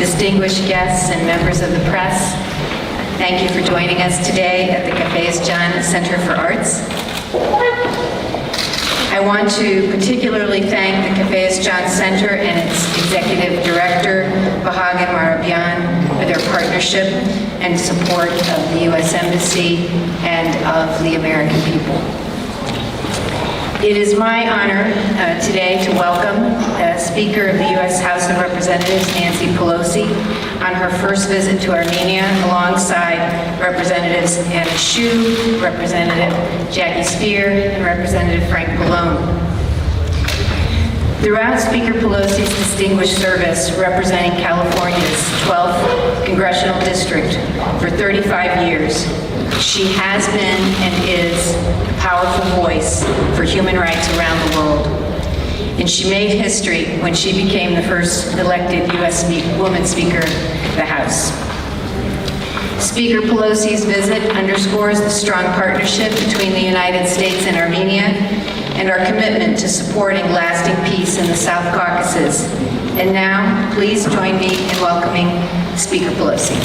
distinguished guests and members of the press, thank you for joining us today at the Cafés John Center for Arts. I want to particularly thank the Cafés John Center and its executive director, Vahagan Marabian, for their partnership and support of the U.S. Embassy and of the American people. It is my honor today to welcome Speaker of the U.S. House of Representatives, Nancy Pelosi, on her first visit to Armenia, alongside Representatives Anna Shu, Representative Jackie Spear, and Representative Frank Pallone. Throughout Speaker Pelosi's distinguished service representing California's 12th Congressional District for 35 years, she has been and is a powerful voice for human rights around the world. And she made history when she became the first elected U.S. woman Speaker of the House. Speaker Pelosi's visit underscores the strong partnership between the United States and Armenia and our commitment to supporting lasting peace in the South Caucasus. And now, please join me in welcoming Speaker Pelosi.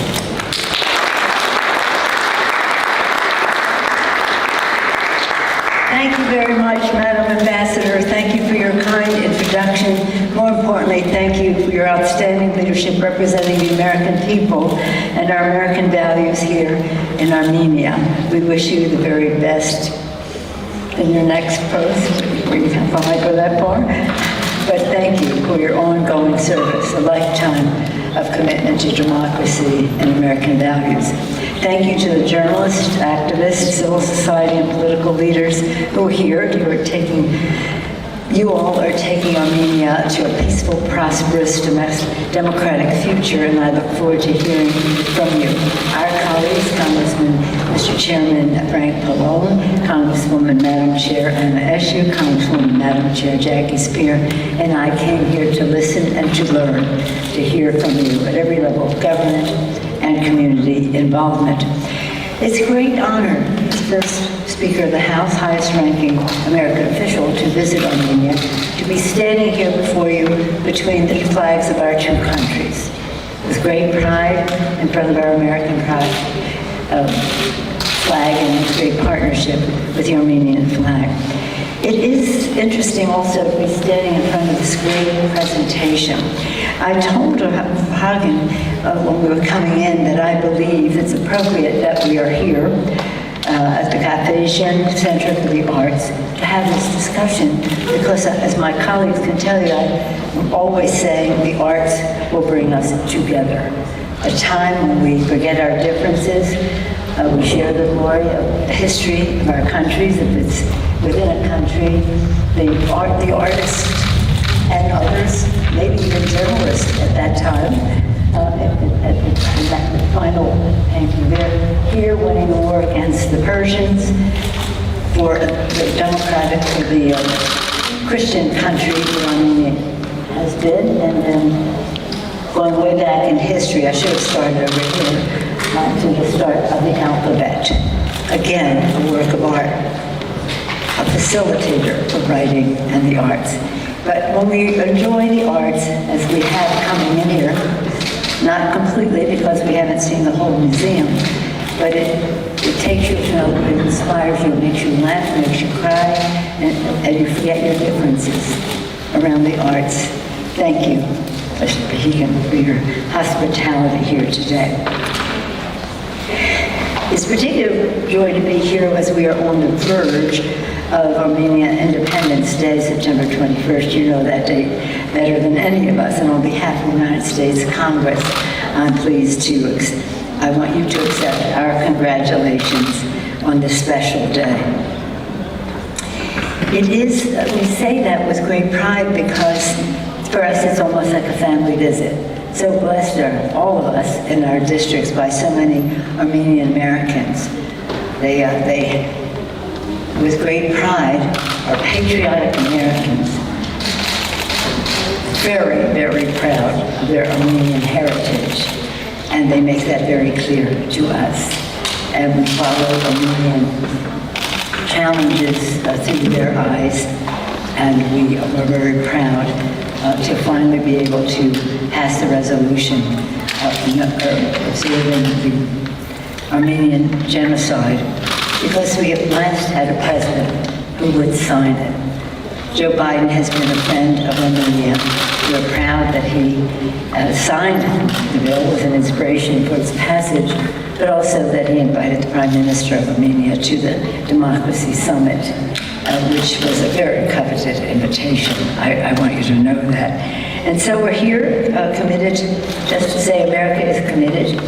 Thank you very much, Madam Ambassador. Thank you for your kind introduction. More importantly, thank you for your outstanding leadership representing the American people and our American values here in Armenia. We wish you the very best in your next post. We can't probably go that far. But thank you for your ongoing service, a lifetime of commitment to democracy and American values. Thank you to the journalists, activists, civil society, and political leaders who are here. You all are taking Armenia to a peaceful, prosperous, democratic future, and I look forward to hearing from you. Our colleagues, Mr. Chairman Frank Pallone, Congresswoman Madam Chair Anna Shu, Congresswoman Madam Chair Jackie Spear, and I came here to listen and to learn, to hear from you at every level of government and community involvement. It's a great honor as first Speaker of the House, highest-ranking American official, to visit Armenia, to be standing here before you between the flags of our two countries. With great pride in front of our American flag and great partnership with the Armenian flag. It is interesting also to be standing in front of this great presentation. I told Hagen when we were coming in that I believe it's appropriate that we are here at the Cafés John Center for the Arts to have this discussion because, as my colleagues can tell you, I'm always saying the arts will bring us together. A time when we forget our differences, we share the glory of the history of our countries. If it's within a country, the artists and others, maybe even journalists at that time, at the final painting, they're here winning the war against the Persians for the democratic, for the Christian country that Armenia has been, and then going way back in history, I should have started over here, to the start of the alphabet. Again, a work of art, a facilitator of writing and the arts. But when we enjoy the arts, as we have coming in here, not completely because we haven't seen the whole museum, but it takes you to know, it inspires you, it makes you laugh, it makes you cry, and you forget your differences around the arts. Thank you, Mr. Vahagan, for your hospitality here today. It's a particular joy to be here as we are on the verge of Armenia Independence Day, September 21st. You know that date better than any of us, and on behalf of the United States Congress, I'm pleased to, I want you to accept our congratulations on this special day. It is, we say that with great pride because for us it's almost like a family visit. So blessed are all of us in our districts by so many Armenian Americans. They with great pride, are patriotic Americans, very, very proud of their Armenian heritage, and they make that very clear to us. And we follow Armenian challenges through their eyes, and we are very proud to finally be able to pass the resolution observing the Armenian genocide, because we at last had a president who would sign it. Joe Biden has been a friend of Armenia. We're proud that he signed the bill with an inspiration for its passage, but also that he invited the Prime Minister of Armenia to the Democracy Summit, which was a very coveted invitation. I want you to know that. And so we're here committed, just to say America is committed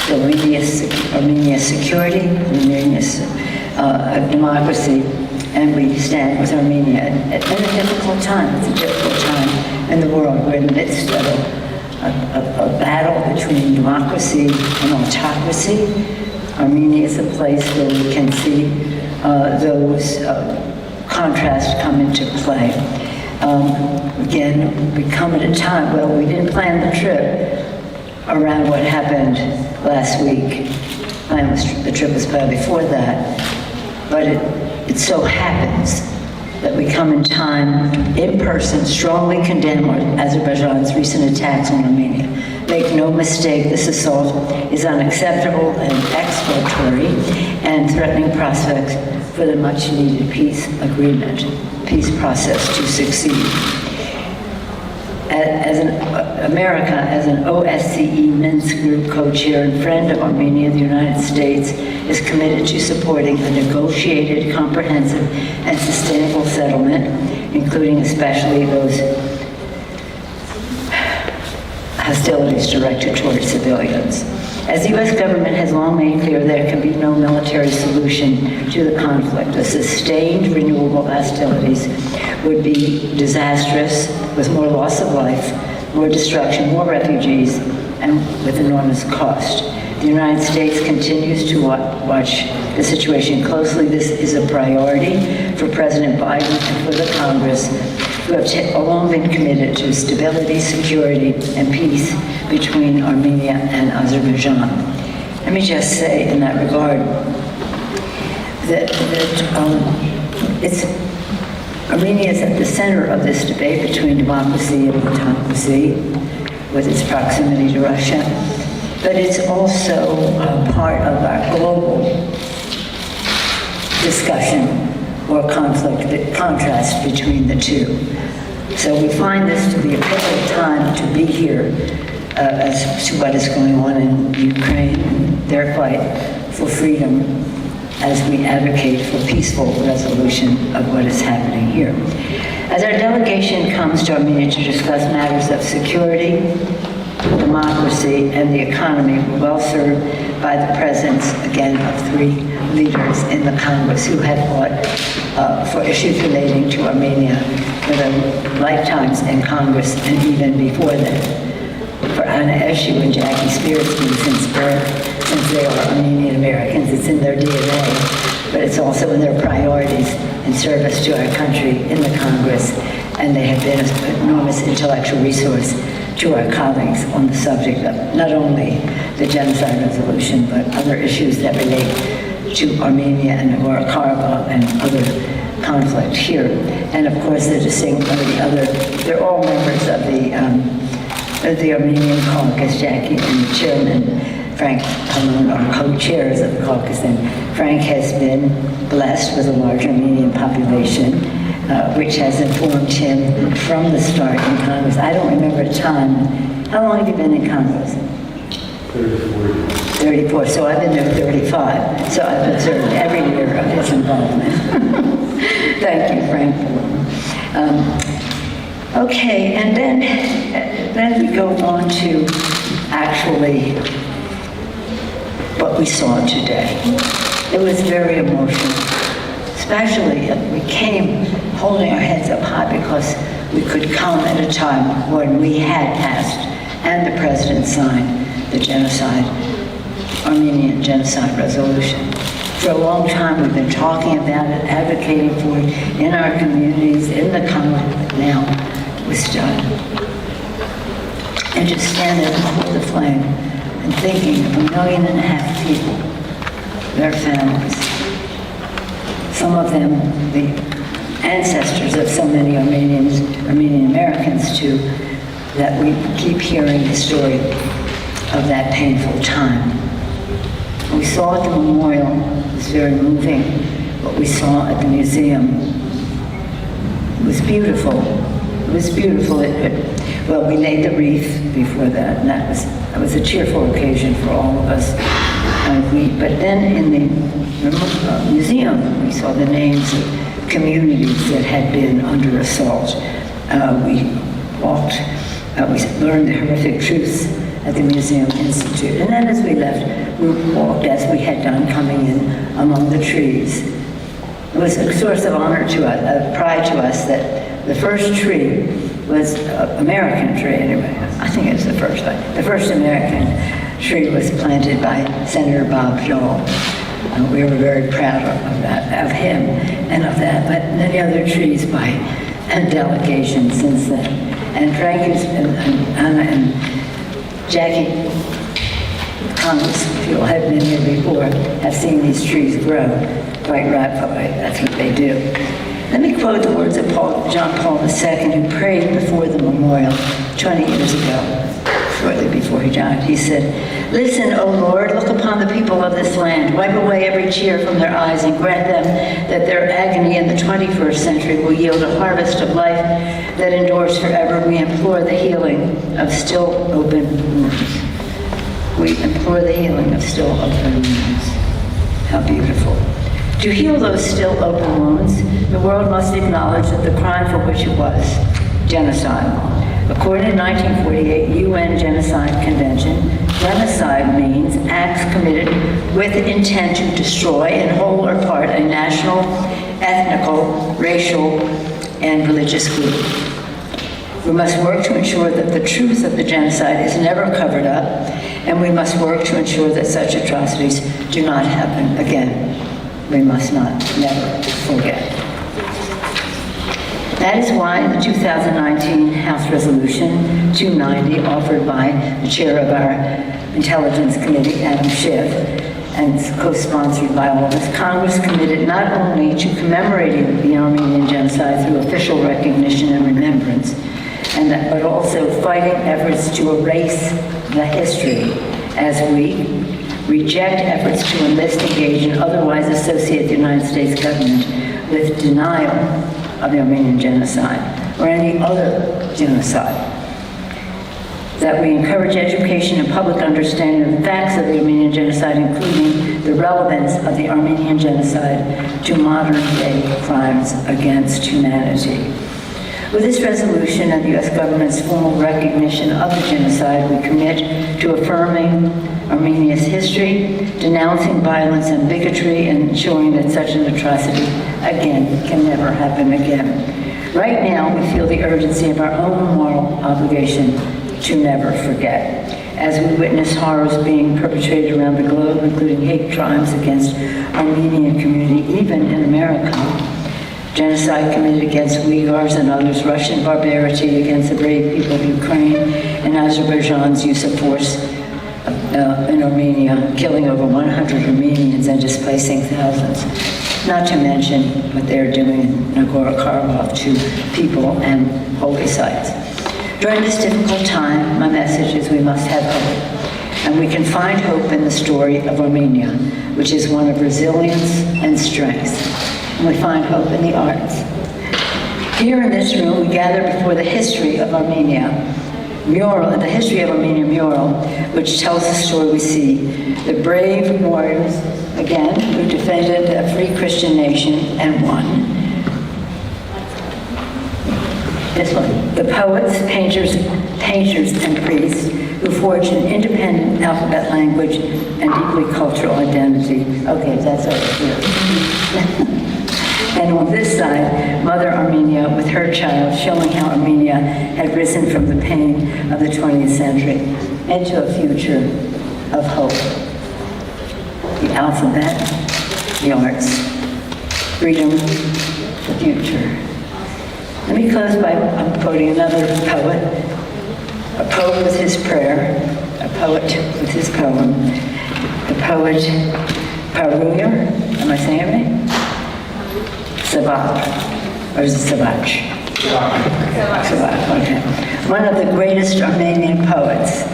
to Armenia's security, Armenia's democracy, and we stand with Armenia at a difficult time. It's a difficult time in the world. We're in the midst of a battle between democracy and autocracy. Armenia is a place where we can see those contrasts come into play. Again, we come at a time, well, we didn't plan the trip around what happened last week. The trip was planned before that, but it so happens that we come in time, in person, strongly condemn Azerbaijan's recent attacks on Armenia. Make no mistake, this assault is unacceptable and exploratory and threatening prospects for the much-needed peace process to succeed. As America, as an OSCE Minsk Group co-chair and friend of Armenia, the United States is committed to supporting a negotiated, comprehensive, and sustainable settlement, including especially those hostilities directed toward civilians. As the U.S. government has long made clear, there can be no military solution to the conflict. A sustained renewal of hostilities would be disastrous, with more loss of life, more destruction, more refugees, and with enormous cost. The United States continues to watch the situation closely. This is a priority for President Biden and for the Congress, who have long been committed to stability, security, and peace between Armenia and Azerbaijan. Let me just say in that regard that Armenia is at the center of this debate between democracy and autocracy, with its proximity to Russia, but it's also part of our global discussion or contrast between the two. So we find this to be a pivotal time to be here as to what is going on in Ukraine, their fight for freedom, as we advocate for peaceful resolution of what is happening here. As our delegation comes to Armenia to discuss matters of security, democracy, and the economy, we're well served by the presence, again, of three leaders in the Congress who have fought for issues relating to Armenia for their lifetimes in Congress and even before that. For Anna Eshoo and Jackie Spearsky since birth, since they are Armenian Americans, it's in their DNA, but it's also in their priorities in service to our country in the Congress, and they have been an enormous intellectual resource to our colleagues on the subject of not only the genocide resolution, but other issues that relate to Armenia and Nagorno-Karabakh and other conflict here. And of course, they're all members of the Armenian caucus. Jackie and the chairman, Frank Palone, are co-chairs of the caucus, and Frank has been blessed with a large Armenian population, which has informed him from the start in Congress. I don't remember a time. How long have you been in Congress? 34. So I've been there 35. So I've observed every year of his involvement. Thank you, Frank. Okay, and then we go on to actually what we saw today. It was very emotional. Especially, we came holding our heads up high because we could come at a time when we had passed and the president signed the Armenian genocide resolution. For a long time, we've been talking about it, advocating for it in our communities, in the Congress. Now, it was done. And just stand there before the flame and thinking of 1.5 million people, their families. Some of them, the ancestors of so many Armenian Americans too, that we keep hearing the story of that painful time. We saw at the memorial, it was very moving, what we saw at the museum. It was beautiful. It was beautiful. Well, we laid the wreath before that, and that was a cheerful occasion for all of us. But then in the museum, we saw the names of communities that had been under assault. We learned the horrific truths at the Museum Institute. And then as we left, we walked as we had done, coming in among the trees. It was a source of honor to us, pride to us, that the first tree was an American tree anyway. I think it's the first one. The first American tree was planted by Senator Bob Dole. We were very proud of him and of that, but many other trees by delegation since then. And Frank and Anna and Jackie, Congress, if you all have been here before, have seen these trees grow quite rapidly. That's what they do. Let me quote the words of John Paul II, who prayed before the memorial 20 years ago, shortly before he died. He said, "Listen, O Lord, look upon the people of this land. Wipe away every tear from their eyes and grant them that their agony in the 21st century will yield a harvest of life that endures forever. We implore the healing of still open wounds." We implore the healing of still open wounds. How beautiful. To heal those still open wounds, the world must acknowledge that the crime for which it was, genocide. According to the 1948 UN Genocide Convention, genocide means acts committed with intent to destroy in whole or part a national, ethnical, racial, and religious group. We must work to ensure that the truth of the genocide is never covered up, and we must work to ensure that such atrocities do not happen again. We must not never forget. That is why in the 2019 House Resolution 290, offered by the chair of our Intelligence Committee, Adam Schiff, and co-sponsored by all of us, Congress committed not only to commemorating the Armenian genocide through official recognition and remembrance, but also fighting efforts to erase the history, as we reject efforts to enlist, engage, and otherwise associate the United States government with denial of the Armenian genocide or any other genocide. That we encourage education and public understanding of the facts of the Armenian genocide, including the relevance of the Armenian genocide to modern-day crimes against humanity. With this resolution and the U.S. government's formal recognition of the genocide, we commit to affirming Armenia's history, denouncing violence and bigotry, and ensuring that such an atrocity, again, can never happen again. Right now, we feel the urgency of our own moral obligation to never forget. As we witness horrors being perpetrated around the globe, including hate crimes against Armenian community, even in America, genocide committed against Uyghurs and others, Russian barbarity against the brave people of Ukraine, and Azerbaijan's use of force in Armenia, killing over 100 Armenians and displacing thousands. Not to mention what they're doing in Nagorno-Karabakh to people and holy sites. During this difficult time, my message is we must have hope. And we can find hope in the story of Armenia, which is one of resilience and strength. And we find hope in the arts. Here in this room, we gather before the history of Armenia mural, the history of Armenia mural, which tells the story we see. The brave warriors, again, who defended a free Christian nation and won. This one. The poets, painters, and priests who forged an independent alphabet language and deeply cultural identity. Okay, that's over here. And on this side, Mother Armenia with her child, showing how Armenia had risen from the pain of the 20th century into a future of hope. The alphabet, the arts, freedom, the future. Let me close by quoting another poet, a poet with his prayer, a poet with his poem, the poet Paruyer, am I saying it right? Sabat. Or is it Savach? Savach, okay. One of the greatest Armenian poets,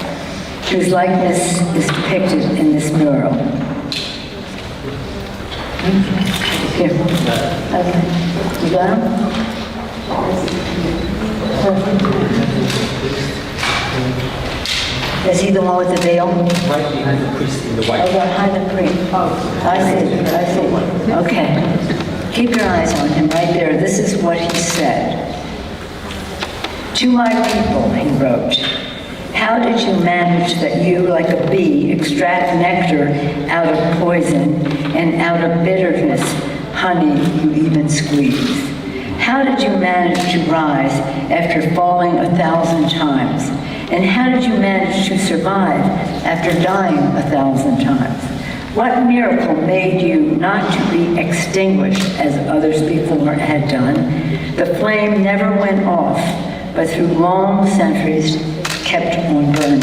whose likeness is depicted in this mural. Here. Okay. You got him? Is he the one with the veil? Right behind the priest in the white. Oh, behind the priest. I see. Okay. Keep your eyes on him right there. This is what he said. To my people, he wrote, how did you manage that you, like a bee, extract nectar out of poison and out of bitterness, honey you even squeeze? How did you manage to rise after falling 1,000 times? And how did you manage to survive after dying 1,000 times? What miracle made you not to be extinguished as others before had done? The flame never went off, but through long centuries kept on burning.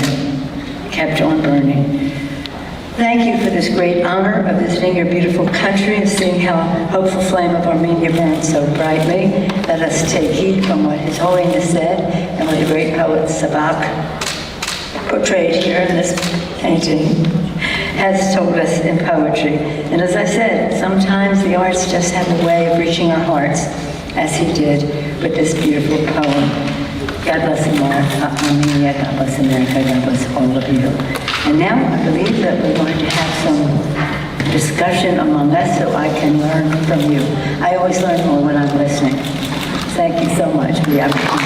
Thank you for this great honor of visiting your beautiful country and seeing how hopeful flame of Armenia burns so brightly. Let us take heed from what His Holiness said and what the great poet Savach portrayed here in this painting has told us in poetry. And as I said, sometimes the arts just have a way of reaching our hearts, as he did with this beautiful poem. God bless Armenia, God bless America, God bless all of you. And now I believe that we're going to have some discussion among us so I can learn from you. I always learn more when I'm listening. Thank you so much for the opportunity.